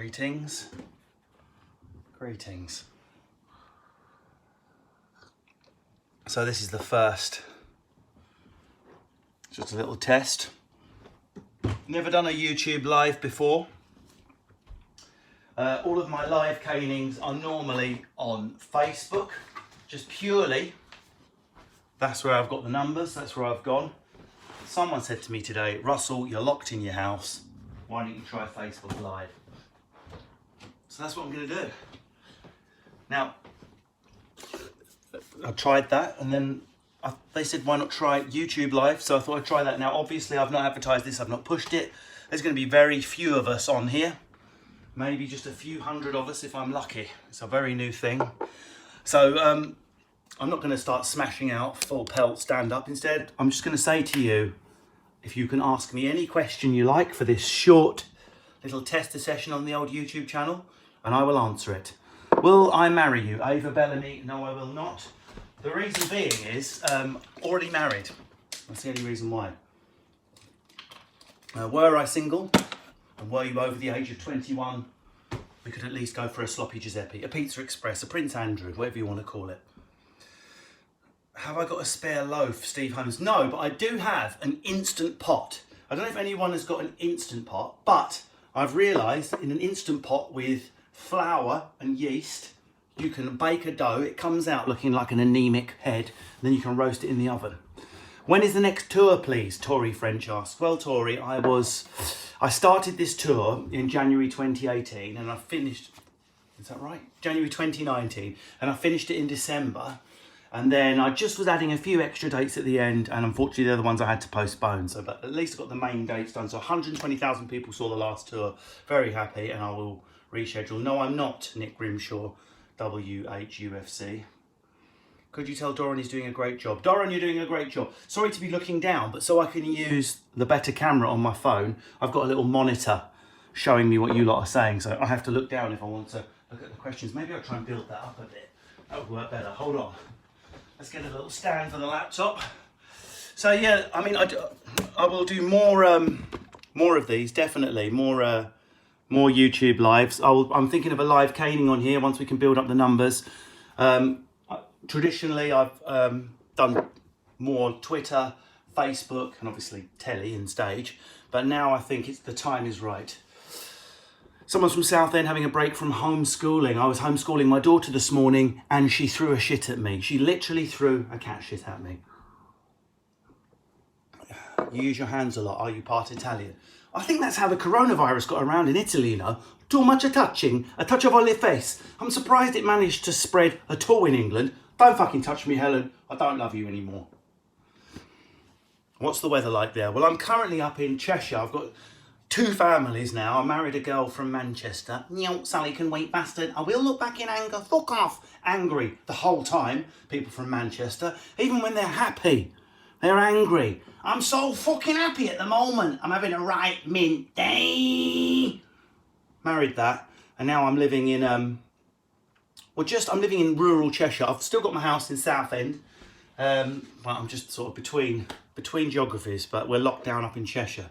Greetings. Greetings. So this is the first, just a little test. Never done a YouTube live before. All of my live canings are normally on Facebook, just purely. That's where I've got the numbers, that's where I've gone. Someone said to me today, Russell, you're locked in your house. Why don't you try Facebook Live? So that's what I'm going to do. Now, I tried that and then they said, why not try YouTube Live? So I thought I'd try that. Now, obviously, I've not advertised this. I've not pushed it. There's going to be very few of us on here. Maybe just a few hundred of us if I'm lucky. It's a very new thing. So I'm not going to start smashing out full pelt stand-up. Instead, I'm just going to say to you, if you can ask me any question you like for this short little tester session on the old YouTube channel, and I will answer it. Will I marry you? Ava Bellamy, no, I will not. The reason being is, already married. That's the only reason why. Were I single, and were you over the age of 21, we could at least go for a sloppy Giuseppe, a Pizza Express, a Prince Andrew, whatever you want to call it. Have I got a spare loaf, Steve Holmes? No, but I do have an Instant Pot. I don't know if anyone has got an Instant Pot, but I've realised in an Instant Pot with flour and yeast, you can bake a dough. It comes out looking like an anemic head, and then you can roast it in the oven. When is the next tour, please? Tori French asks. Well, Tori, I started this tour in January 2018, and I finished, is that right? January 2019, and I finished it in December. And then I just was adding a few extra dates at the end, and unfortunately the other ones I had to postpone. So, but at least I got the main dates done. So 120,000 people saw the last tour. Very happy, and I will reschedule. No, I'm not Nick Grimshaw, WHUFC. Could you tell Doran he's doing a great job? Doran, you're doing a great job. Sorry to be looking down, but so I can use the better camera on my phone, I've got a little monitor showing me what you lot are saying. So I have to look down if I want to look at the questions. Maybe I'll try and build that up a bit. That would work better. Hold on. Let's get a little stand for the laptop. So yeah, I mean, I will do more of these, definitely. More YouTube lives. I'm thinking of a live caning on here once we can build up the numbers. Traditionally, I've done more Twitter, Facebook, and obviously telly and stage. But now I think the time is right. Someone's from Southend having a break from homeschooling. I was homeschooling my daughter this morning and she threw a shit at me. She literally threw a cat shit at me. You use your hands a lot. Are you part Italian? I think that's how the coronavirus got around in Italy, you know. Too much a touching, a touch of olive face. I'm surprised it managed to spread at all in England. Don't fucking touch me, Helen. I don't love you anymore. What's the weather like there? Well, I'm currently up in Cheshire. I've got 2 families now. I married a girl from Manchester. No, Sally can wait, bastard. I will look back in anger. Fuck off. Angry the whole time. People from Manchester. Even when they're happy, they're angry. I'm so fucking happy at the moment. I'm having a right mint day. Married that. And now I'm living in, I'm living in rural Cheshire. I've still got my house in Southend. But I'm just sort of between geographies. But we're locked down up in Cheshire.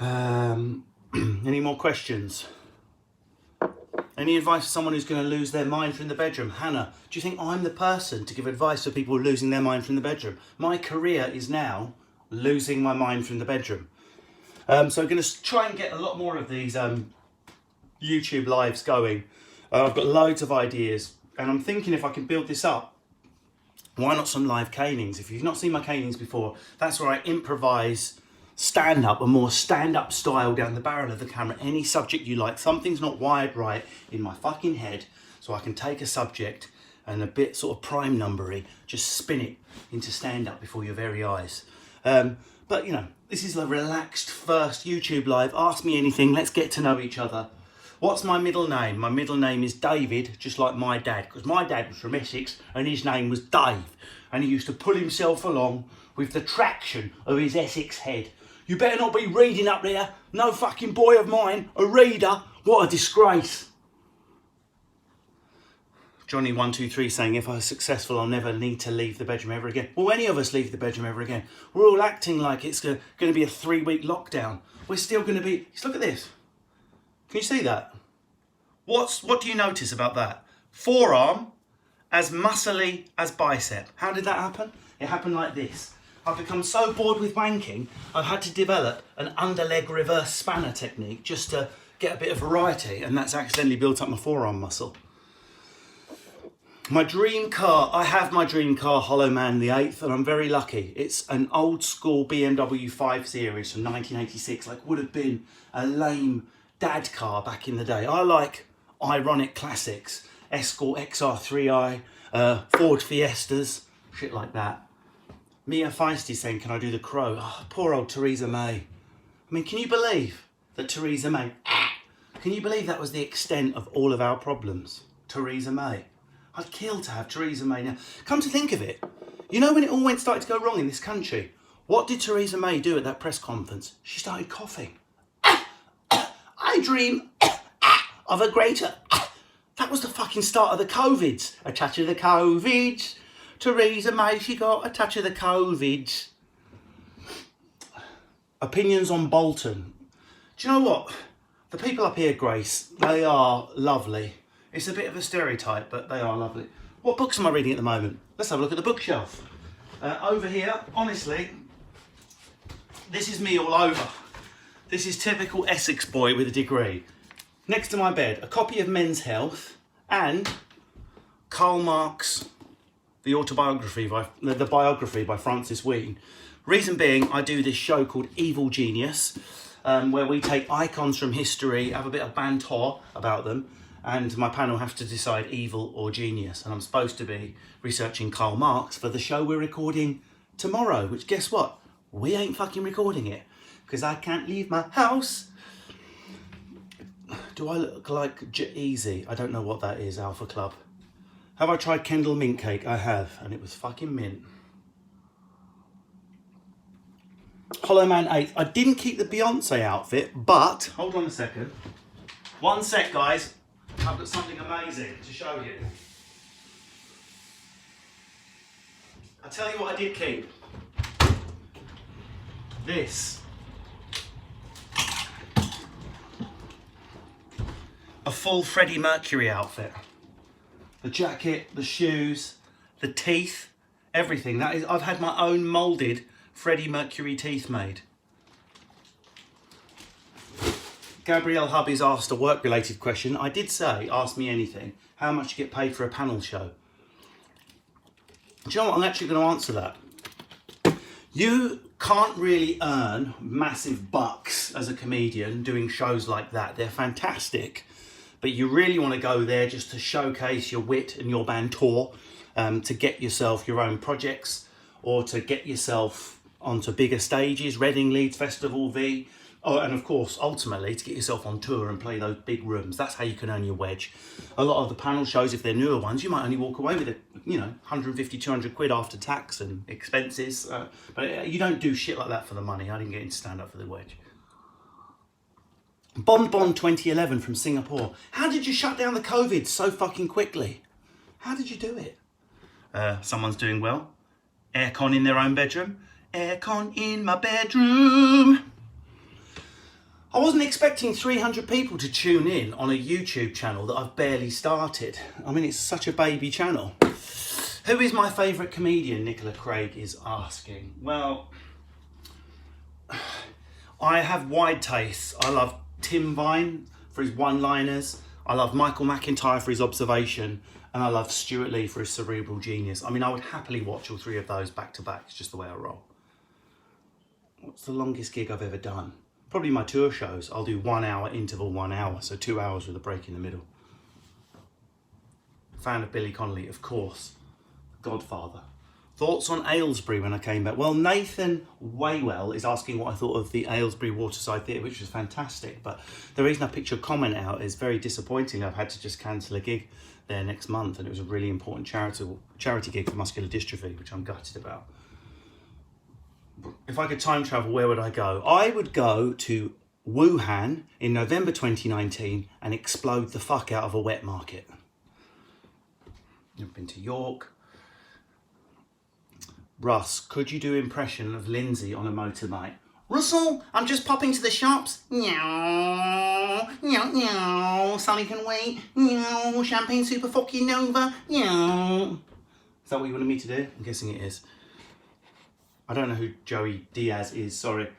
Any more questions? Any advice for someone who's going to lose their mind from the bedroom? Hannah, do you think I'm the person to give advice for people losing their mind from the bedroom? My career is now losing my mind from the bedroom. So I'm going to try and get a lot more of these YouTube lives going. I've got loads of ideas and I'm thinking if I can build this up, why not some live canings? If you've not seen my canings before, that's where I improvise stand-up, a more stand-up style down the barrel of the camera. Any subject you like. Something's not wired right in my fucking head, so I can take a subject and a bit sort of prime numbery, just spin it into stand-up before your very eyes. But, you know, this is a relaxed first YouTube live. Ask me anything. Let's get to know each other. What's my middle name? My middle name is David, just like my dad, because my dad was from Essex and his name was Dave. And he used to pull himself along with the traction of his Essex head. You better not be reading up there. No fucking boy of mine, a reader. What a disgrace. Johnny123 saying, if I was successful, I'll never need to leave the bedroom ever again. Will any of us leave the bedroom ever again? We're all acting like it's going to be a 3-week lockdown. We're still going to be... Look at this. Can you see that? What do you notice about that? Forearm as muscly as bicep. How did that happen? It happened like this. I've become so bored with wanking, I've had to develop an underleg reverse spanner technique just to get a bit of variety, and that's accidentally built up my forearm muscle. My dream car, I have my dream car, Hollow Man the 8th, and I'm very lucky. It's an old school BMW 5 Series from 1986, like would have been a lame dad car back in the day. I like ironic classics, Escort XR3i, Ford Fiestas, shit like that. Mia Feisty saying, can I do the crow? Oh, poor old Theresa May. I mean, can you believe that Theresa May, can you believe that was the extent of all of our problems? Theresa May. I'd kill to have Theresa May now. Come to think of it, you know when it all started to go wrong in this country, what did Theresa May do at that press conference? She started coughing. I dream of a greater... That was the fucking start of the COVIDs. A touch of the COVIDs. Theresa May, she got a touch of the COVIDs. Opinions on Bolton. Do you know what? The people up here, Grace, they are lovely. It's a bit of a stereotype, but they are lovely. What books am I reading at the moment? Let's have a look at the bookshelf. Over here, honestly, this is me all over. This is typical Essex boy with a degree. Next to my bed, a copy of Men's Health and Karl Marx, the biography by Francis Wheen. Reason being, I do this show called Evil Genius, where we take icons from history, have a bit of banter about them, and my panel have to decide evil or genius. And I'm supposed to be researching Karl Marx for the show we're recording tomorrow, which guess what? We ain't fucking recording it, because I can't leave my house. Do I look like Easy? I don't know what that is, Alpha Club. Have I tried Kendall mint cake? I have, and it was fucking mint. Hollow Man 8th. I didn't keep the Beyonce outfit, but... Hold on a second. One sec, guys. I've got something amazing to show you. I'll tell you what I did keep. This. A full Freddie Mercury outfit. The jacket, the shoes, the teeth, everything. That is, I've had my own moulded Freddie Mercury teeth made. Gabrielle Hubby's asked a work-related question. I did say, ask me anything. How much you get paid for a panel show? Do you know what? I'm actually going to answer that. You can't really earn massive bucks as a comedian doing shows like that. They're fantastic. But you really want to go there just to showcase your wit and your banter, to get yourself your own projects, or to get yourself onto bigger stages, Reading, Leeds Festival, V. Oh, and of course, ultimately, to get yourself on tour and play those big rooms. That's how you can earn your wedge. A lot of the panel shows, if they're newer ones, you might only walk away with, 150, 200 quid after tax and expenses. But you don't do shit like that for the money. I didn't get into stand-up for the wedge. Bon 2011 from Singapore. How did you shut down the COVID so fucking quickly? How did you do it? Someone's doing well. Aircon in their own bedroom. Aircon in my bedroom. I wasn't expecting 300 people to tune in on a YouTube channel that I've barely started. I mean, it's such a baby channel. Who is my favourite comedian, Nicola Craig is asking. Well, I have wide tastes. I love Tim Vine for his one-liners. I love Michael McIntyre for his observation. And I love Stuart Lee for his cerebral genius. I mean, I would happily watch all three of those back to back. It's just the way I roll. What's the longest gig I've ever done? Probably my tour shows. I'll do 1 hour interval, 1 hour. So 2 hours with a break in the middle. Fan of Billy Connolly, of course. Godfather. Thoughts on Aylesbury when I came back? Well, Nathan Waywell is asking what I thought of the Aylesbury Waterside Theatre, which was fantastic. But the reason I picked your comment out is very disappointing. I've had to just cancel a gig there next month, and it was a really important charity gig for muscular dystrophy, which I'm gutted about. If I could time travel, where would I go? I would go to Wuhan in November 2019 and explode the fuck out of a wet market. I've been to York. Russ, could you do impression of Lindsay on a motorbike? Russell, I'm just popping to the shops. Meow, meow, meow. Sally can wait. Meow, champagne super fucking nova. Meow. Is that what you wanted me to do? I'm guessing it is. I don't know who Joey Diaz is, sorry.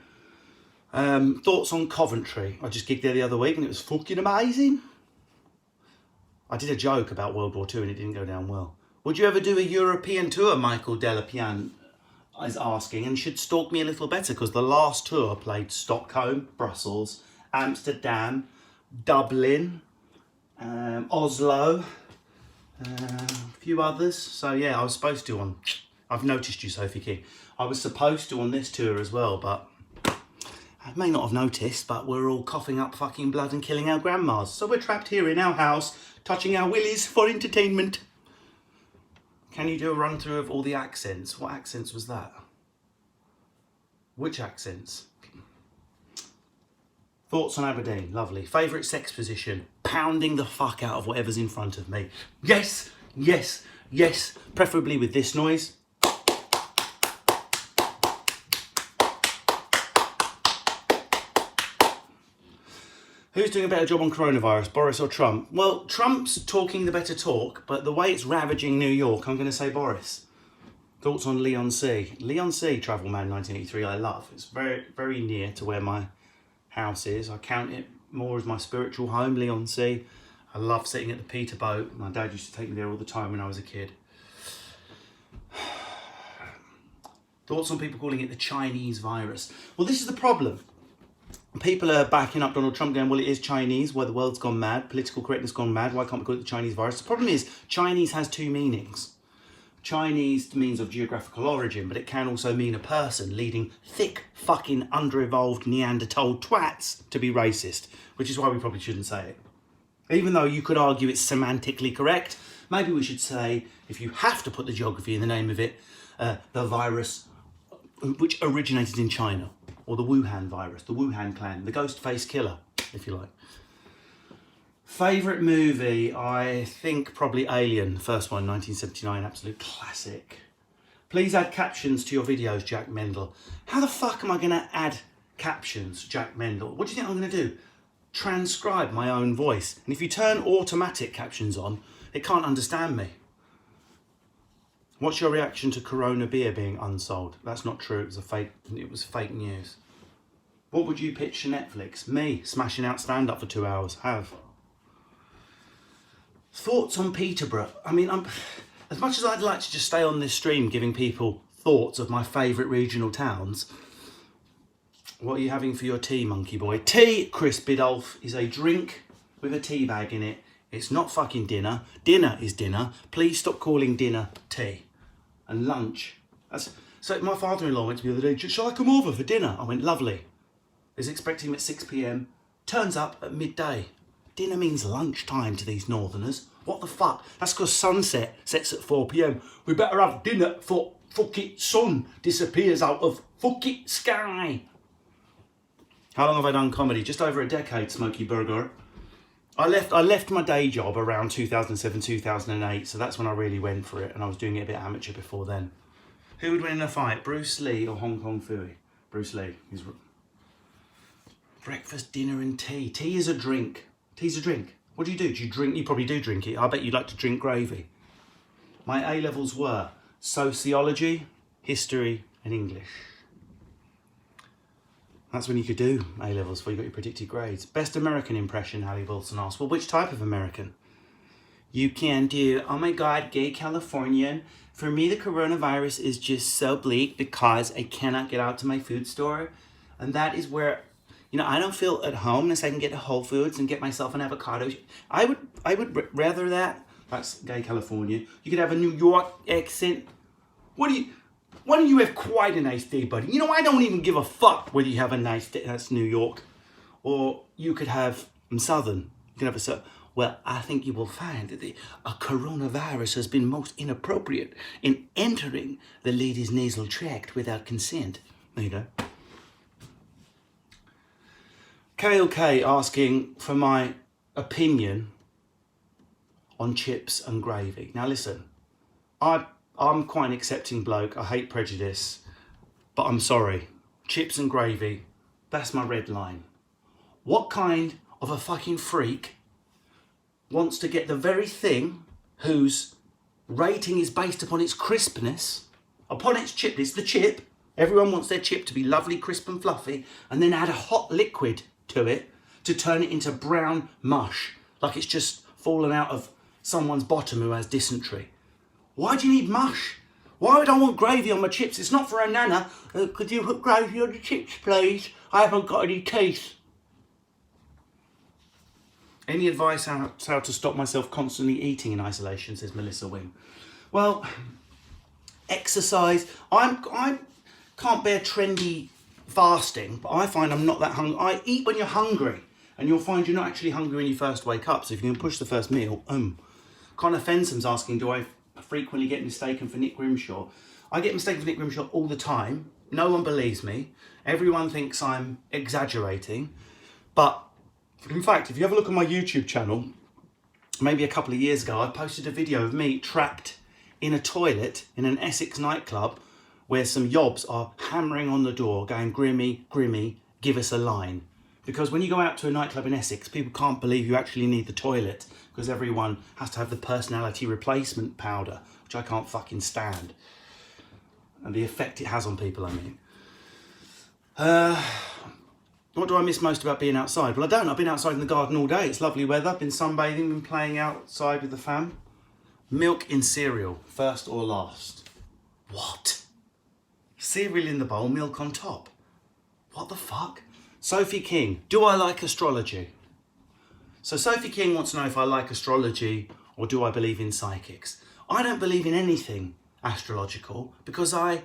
Thoughts on Coventry. I just gigged there the other week and it was fucking amazing. I did a joke about World War II and it didn't go down well. Would you ever do a European tour, Michael Delapian is asking, and should stalk me a little better because the last tour played Stockholm, Brussels, Amsterdam, Dublin, Oslo, a few others. So yeah, I was supposed to on, I've noticed you, Sophie King. I was supposed to on this tour as well, but I may not have noticed, but we're all coughing up fucking blood and killing our grandmas. So we're trapped here in our house, touching our willies for entertainment. Can you do a run through of all the accents? What accents was that? Which accents? Thoughts on Aberdeen? Lovely. Favourite sex position? Pounding the fuck out of whatever's in front of me. Yes, yes, yes. Preferably with this noise. Who's doing a better job on coronavirus, Boris or Trump? Well, Trump's talking the better talk, but the way it's ravaging New York, I'm going to say Boris. Thoughts on Leon C? Leon C, Travel Man 1983, I love. It's very, very near to where my house is. I count it more as my spiritual home, Leon C. I love sitting at the Peter Boat. My dad used to take me there all the time when I was a kid. Thoughts on people calling it the Chinese virus? Well, this is the problem. People are backing up Donald Trump going, well, it is Chinese, where the world's gone mad, political correctness gone mad, why can't we call it the Chinese virus? The problem is, Chinese has two meanings. Chinese means of geographical origin, but it can also mean a person, leading thick, fucking, under-evolved Neanderthal twats to be racist, which is why we probably shouldn't say it. Even though you could argue it's semantically correct, maybe we should say, if you have to put the geography in the name of it, the virus which originated in China. Or the Wuhan virus, the Wuhan clan, the ghost face killer, if you like. Favourite movie, I think probably Alien, first one, 1979, absolute classic. Please add captions to your videos, Jack Mendel. How the fuck am I going to add captions, Jack Mendel? What do you think I'm going to do? Transcribe my own voice. And if you turn automatic captions on, it can't understand me. What's your reaction to Corona beer being unsold? That's not true. It was fake news. What would you pitch to Netflix? Me smashing out stand-up for 2 hours. Have. Thoughts on Peterborough? I mean, as much as I'd like to just stay on this stream giving people thoughts of my favourite regional towns, what are you having for your tea, monkey boy? Tea, Chris Bidolph, is a drink with a tea bag in it. It's not fucking dinner. Dinner is dinner. Please stop calling dinner tea. And lunch. So my father-in-law went to me the other day, shall I come over for dinner? I went, lovely. Is expecting him at 6 p.m. Turns up at midday. Dinner means lunchtime to these northerners. What the fuck? That's because sunset sets at 4 p.m. We better have dinner for fucking sun disappears out of fucking sky. How long have I done comedy? Just over a decade, Smoky Burger. I left my day job around 2007, 2008, so that's when I really went for it, and I was doing it a bit amateur before then. Who would win in a fight, Bruce Lee or Hong Kong Phooey? Bruce Lee. Breakfast, dinner and tea. Tea is a drink. Tea's a drink. What do? Do you drink? You probably do drink it. I bet you like to drink gravy. My A-levels were sociology, history and English. That's when you could do A-levels, before you got your predicted grades. Best American impression, Hallie Wilson asked. Well, which type of American? You can do, oh my God, gay Californian. For me, the coronavirus is just so bleak because I cannot get out to my food store. And that is where, you know, I don't feel at home unless I can get to Whole Foods and get myself an avocado. I would rather that. That's gay California. You could have a New York accent. Why don't you have quite a nice day, buddy? You know, I don't even give a fuck whether you have a nice day. That's New York. Or you could have Southern. You can have a well, I think you will find that a coronavirus has been most inappropriate in entering the lady's nasal tract without consent. There you go. KLK asking for my opinion on chips and gravy. Now listen, I'm quite an accepting bloke. I hate prejudice, but I'm sorry. chips and gravy. That's my red line. What kind of a fucking freak wants to get the very thing whose rating is based upon its crispness, upon its chip, it's the chip. Everyone wants their chip to be lovely, crisp and fluffy, and then add a hot liquid to it to turn it into brown mush, like it's just fallen out of someone's bottom who has dysentery. Why do you need mush? Why would I want gravy on my chips? It's not for a nana. Could you put gravy on the chips, please? I haven't got any teeth. Any advice on how to stop myself constantly eating in isolation, says Melissa Wing. Well, exercise. I can't bear trendy fasting, but I find I'm not that hungry. I eat when you're hungry, and you'll find you're not actually hungry when you first wake up. So if you can push the first meal, Connor Fensom's asking, do I frequently get mistaken for Nick Grimshaw? I get mistaken for Nick Grimshaw all the time. No one believes me. Everyone thinks I'm exaggerating. But in fact, if you have a look at my YouTube channel, maybe a couple of years ago, I posted a video of me trapped in a toilet in an Essex nightclub where some yobs are hammering on the door going, Grimmy, Grimmy, give us a line. Because when you go out to a nightclub in Essex, people can't believe you actually need the toilet because everyone has to have the personality replacement powder, which I can't fucking stand. And the effect it has on people, I mean. What do I miss most about being outside? Well, I don't. I've been outside in the garden all day. It's lovely weather. I've been sunbathing, been playing outside with the fam. Milk in cereal, first or last? What? Cereal in the bowl, milk on top. What the fuck? Sophie King, do I like astrology? So Sophie King wants to know if I like astrology or do I believe in psychics. I don't believe in anything astrological because I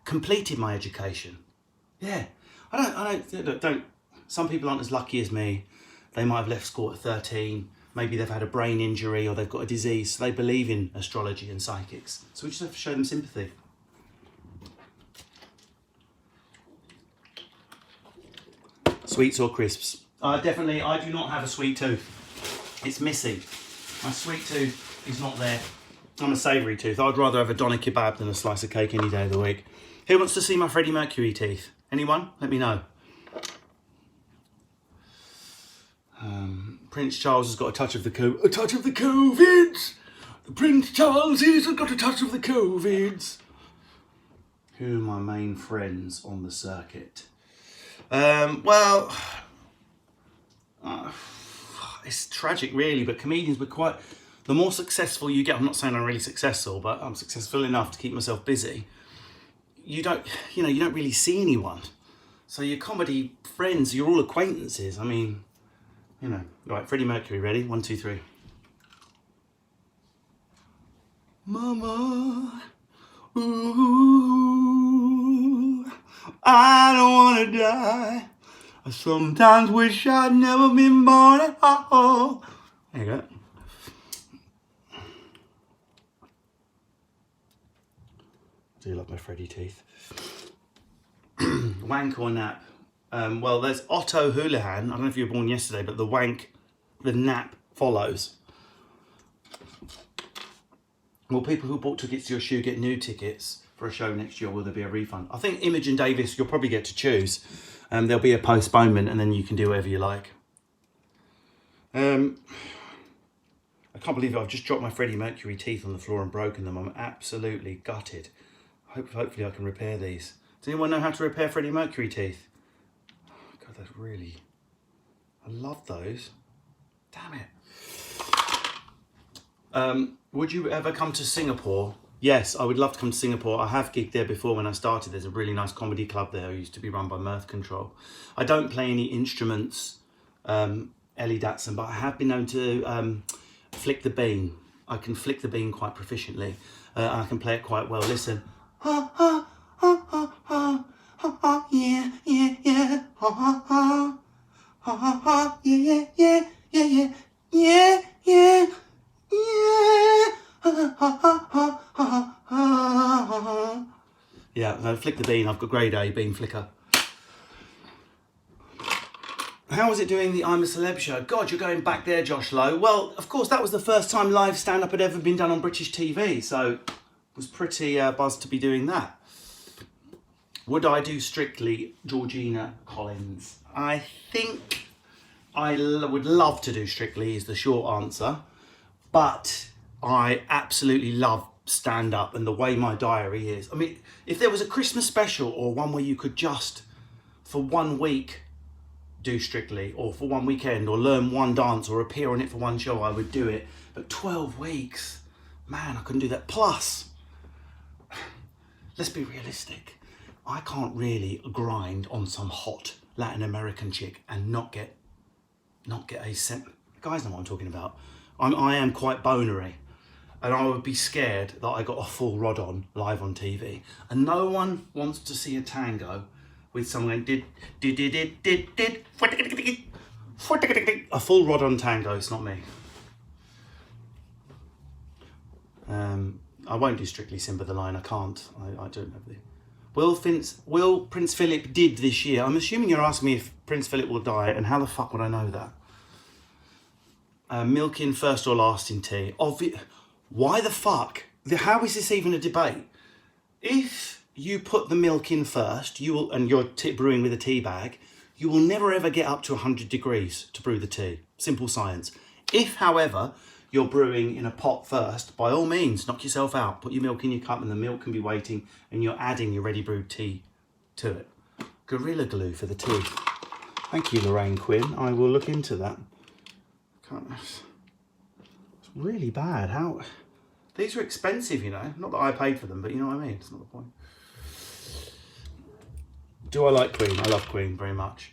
completed my education. Yeah, I don't. Some people aren't as lucky as me. They might have left school at 13. Maybe they've had a brain injury or they've got a disease. So they believe in astrology and psychics. So we just have to show them sympathy. Sweets or crisps? Definitely, I do not have a sweet tooth. It's missing. My sweet tooth is not there. I'm a savoury tooth. I'd rather have a doner kebab than a slice of cake any day of the week. Who wants to see my Freddie Mercury teeth? Anyone? Let me know. Prince Charles has got a touch of the COVID. Prince Charles has got a touch of the COVID. Who are my main friends on the circuit? It's tragic really, but comedians were quite, the more successful you get, I'm not saying I'm really successful, but I'm successful enough to keep myself busy. You don't really see anyone. So your comedy friends, you're all acquaintances. I mean, right, Freddie Mercury, ready? 1, 2, 3. Mama, ooh, I don't want to die. I sometimes wish I'd never been born at all. There you go. I do love my Freddie teeth. Wank or nap? Well, there's Otto Houlihan. I don't know if you were born yesterday, but the nap follows. Will people who bought tickets to your show get new tickets for a show next year, or will there be a refund? I think Imogen Davis, you'll probably get to choose. There'll be a postponement and then you can do whatever you like. I can't believe it. I've just dropped my Freddie Mercury teeth on the floor and broken them. I'm absolutely gutted. Hopefully I can repair these. Does anyone know how to repair Freddie Mercury teeth? Oh, God, that's really... I love those. Damn it. Would you ever come to Singapore? Yes, I would love to come to Singapore. I have gigged there before when I started. There's a really nice comedy club there. It used to be run by Mirth Control. I don't play any instruments, Ellie Datson, but I have been known to flick the bean. I can flick the bean quite proficiently. I can play it quite well. Listen. Ha, ha, ha, ha, ha, ha, ha, yeah, yeah, yeah. Ha, ha, ha. Ha, ha, ha, yeah, yeah, yeah, yeah, yeah, yeah, yeah. Yeah, no, flick the bean. I've got grade A bean flicker. How was it doing the I'm a Celeb show? God, you're going back there, Josh Lowe. Well, of course, that was the first time live stand-up had ever been done on British TV, so it was pretty buzzed to be doing that. Would I do Strictly Georgina Collins? I think I would love to do Strictly is the short answer, but I absolutely love stand-up and the way my diary is. I mean, if there was a Christmas special or one where you could just, for 1 week, do Strictly, or for 1 weekend, or learn one dance, or appear on it for one show, I would do it. But 12 weeks, man, I couldn't do that. Plus, let's be realistic. I can't really grind on some hot Latin American chick and not get a scent. Guys know what I'm talking about. I am quite bonery, and I would be scared that I got a full rod on live on TV. And no one wants to see a tango with someone did a full rod on tango. It's not me. I won't do Strictly Simba the Lion. I can't. I don't have the. Will Prince Philip did this year? I'm assuming you're asking me if Prince Philip will die, and how the fuck would I know that? Milk in first or last in tea. Why the fuck? How is this even a debate? If you put the milk in first, you will, and you're brewing with a tea bag, you will never ever get up to 100 degrees to brew the tea. Simple science. If, however, you're brewing in a pot first, by all means, knock yourself out. Put your milk in your cup and the milk can be waiting, and you're adding your ready brewed tea to it. Gorilla Glue for the tea. Thank you, Lorraine Quinn. I will look into that. It's really bad. How? These are expensive, you know. Not that I paid for them, but you know what I mean. It's not the point. Do I like Queen? I love Queen very much.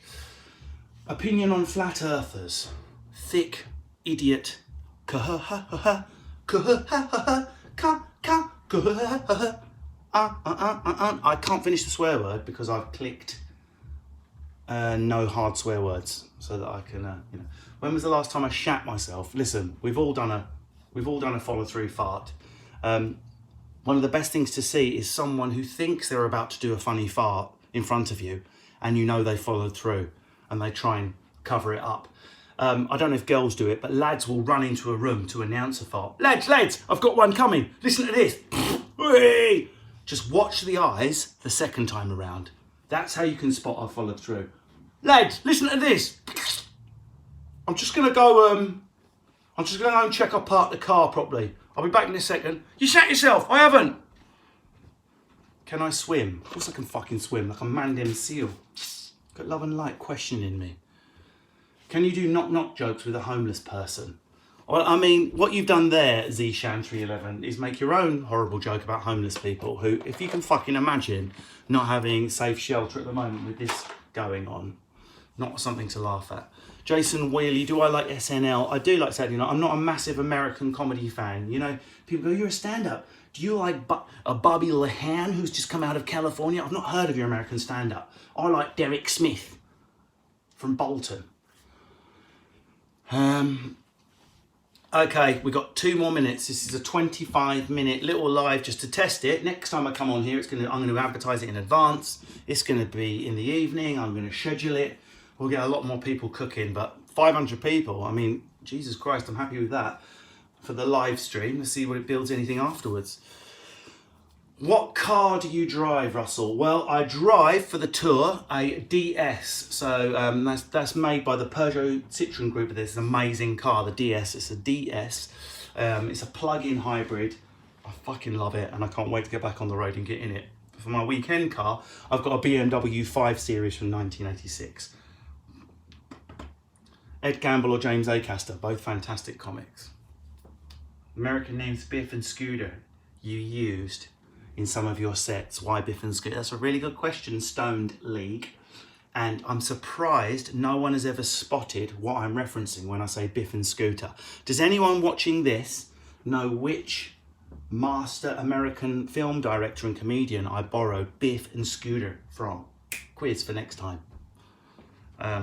Opinion on flat earthers. Thick, idiot. I can't finish the swear word because I've clicked no hard swear words so that I can, you know. When was the last time I shat myself? Listen, we've all done a follow through fart. One of the best things to see is someone who thinks they're about to do a funny fart in front of you, and you know they followed through and they try and cover it up. I don't know if girls do it, but lads will run into a room to announce a fart. Lads, I've got one coming. Listen to this. Just watch the eyes the second time around. That's how you can spot I've followed through. Lads, listen to this. I'm just gonna go and check I parked the car properly. I'll be back in a second. You shat yourself. I haven't. Can I swim? Of course I can fucking swim, like a Mandem seal. Got love and light questioning me. Can you do knock-knock jokes with a homeless person? Well, I mean, what you've done there, Zshan311, is make your own horrible joke about homeless people who, if you can fucking imagine not having safe shelter at the moment with this going on, not something to laugh at. Jason Wheely, do I like SNL? I do like Saturday Night. I'm not a massive American comedy fan. You know, people go, you're a stand-up. Do you like Bobby Lehan, who's just come out of California? I've not heard of your American stand-up. I like Derek Smith from Bolton. Okay, we've got 2 more minutes. This is a 25-minute little live just to test it. Next time I come on here, I'm going to advertise it in advance. It's going to be in the evening. I'm going to schedule it. We'll get a lot more people cooking, but 500 people, I mean, Jesus Christ, I'm happy with that for the live stream. Let's see what it builds anything afterwards. What car do you drive, Russell? Well, I drive for the tour a DS. So that's made by the Peugeot Citroën Group. This amazing car, the DS. It's a DS. It's a plug-in hybrid. I fucking love it, and I can't wait to get back on the road and get in it. For my weekend car, I've got a BMW 5 Series from 1986. Ed Campbell or James Acaster, both fantastic comics. American names Biff and Scooter you used in some of your sets. Why Biff and Scooter? That's a really good question, Stoned League. And I'm surprised no one has ever spotted what I'm referencing when I say Biff and Scooter. Does anyone watching this know which master American film director and comedian I borrowed Biff and Scooter from? Quiz for next time.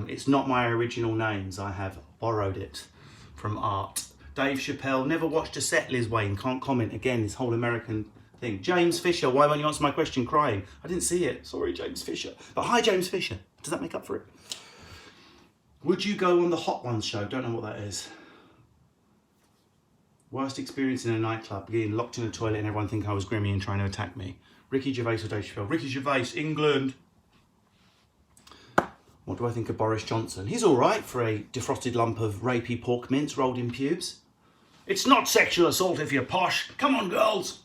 It's not my original names. I have borrowed it from art. Dave Chappelle, never watched a set, Liz Wayne, can't comment. Again, this whole American thing. James Fisher, why won't you answer my question crying? I didn't see it. Sorry, James Fisher. But hi, James Fisher. Does that make up for it? Would you go on the Hot Ones show? Don't know what that is. Worst experience in a nightclub, getting locked in a toilet and everyone thinking I was Grimmy and trying to attack me. Ricky Gervais or Dave Chappelle? Ricky Gervais, England. What do I think of Boris Johnson? He's all right for a defrosted lump of rapey pork mince rolled in pubes. It's not sexual assault if you're posh. Come on, girls.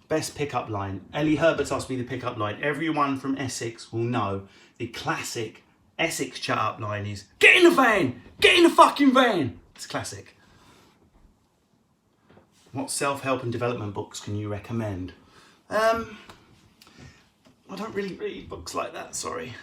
Best pickup line. Ellie Herbert's asked me the pickup line. Everyone from Essex will know the classic Essex chat-up line is, get in the van! Get in the fucking van! It's classic. What self-help and development books can you recommend? I don't really read books like that, sorry.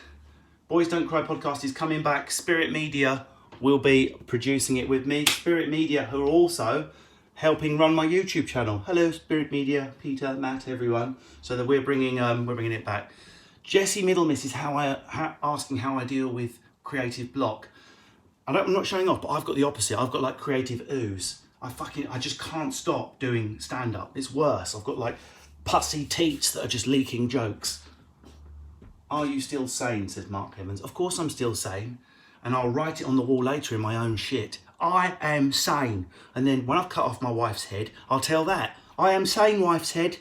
Boys Don't Cry podcast is coming back. Spirit Media will be producing it with me. Spirit Media, who are also helping run my YouTube channel. Hello, Spirit Media, Peter, Matt, everyone. So that we're bringing it back. Jessie Middlemiss is asking how I deal with creative block. I'm not showing off, but I've got the opposite. I've got like creative ooze. I just can't stop doing stand-up. It's worse. I've got like pussy teats that are just leaking jokes. Are you still sane, says Mark Evans. Of course I'm still sane. And I'll write it on the wall later in my own shit. I am sane. And then when I've cut off my wife's head, I'll tell that. I am sane, wife's head.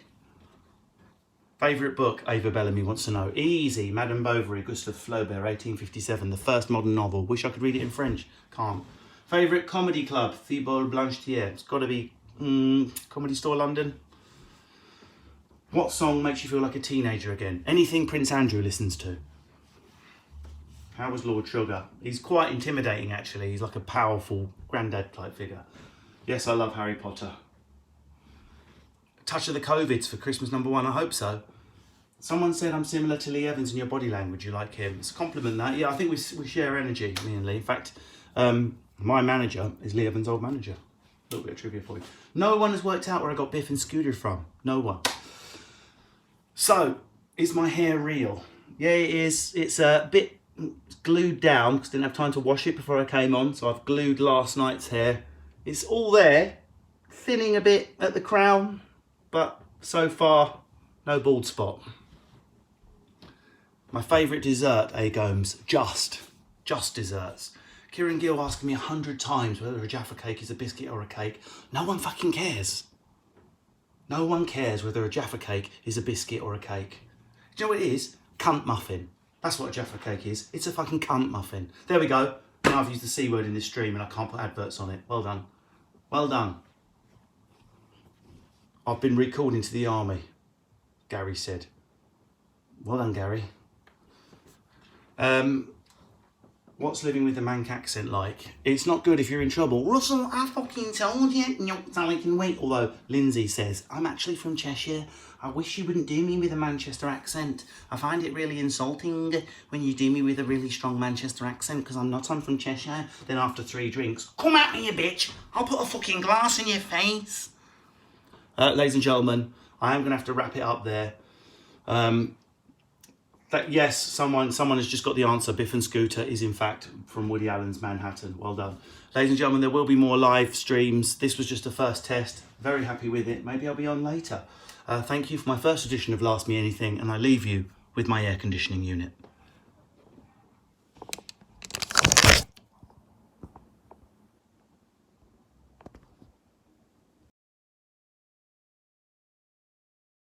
Favourite book, Ava Bellamy wants to know. Easy, Madame Bovary, Gustave Flaubert, 1857, the first modern novel. Wish I could read it in French. Can't. Favourite comedy club, Thibault Blanchetier. It's got to be Comedy Store London. What song makes you feel like a teenager again? Anything Prince Andrew listens to. How was Lord Sugar? He's quite intimidating, actually. He's like a powerful granddad type figure. Yes, I love Harry Potter. Touch of the Covids for Christmas #1. I hope so. Someone said I'm similar to Lee Evans in your body language. You like him? It's a compliment, that. Yeah, I think we share energy, me and Lee. In fact, my manager is Lee Evans' old manager. A little bit of trivia for you. No one has worked out where I got Biff and Scooter from. No one. So, is my hair real? Yeah, it is. It's a bit glued down because I didn't have time to wash it before I came on. So I've glued last night's hair. It's all there. Thinning a bit at the crown. But so far, no bald spot. My favourite dessert, A. Gomes, just desserts. Kieran Gill asking me 100 times whether a Jaffa cake is a biscuit or a cake. No one fucking cares. No one cares whether a Jaffa cake is a biscuit or a cake. Do you know what it is? Cunt muffin. That's what a Jaffa cake is. It's a fucking cunt muffin. There we go. Now I've used the C word in this stream and I can't put adverts on it. Well done. Well done. I've been recalled into the army, Gary said. Well done, Gary. What's living with the Manc accent like? It's not good if you're in trouble. Russell, I fucking told you not so I can wait. Although Lindsay says, I'm actually from Cheshire. I wish you wouldn't do me with a Manchester accent. I find it really insulting when you do me with a really strong Manchester accent because I'm from Cheshire. Then after 3 drinks, come at me, you bitch. I'll put a fucking glass in your face. Ladies and gentlemen, I am going to have to wrap it up there. Yes, someone has just got the answer. Biff and Scooter is in fact from Woody Allen's Manhattan. Well done. Ladies and gentlemen, there will be more live streams. This was just a first test. Very happy with it. Maybe I'll be on later. Thank you for my first edition of Last Me Anything, and I leave you with my air conditioning unit.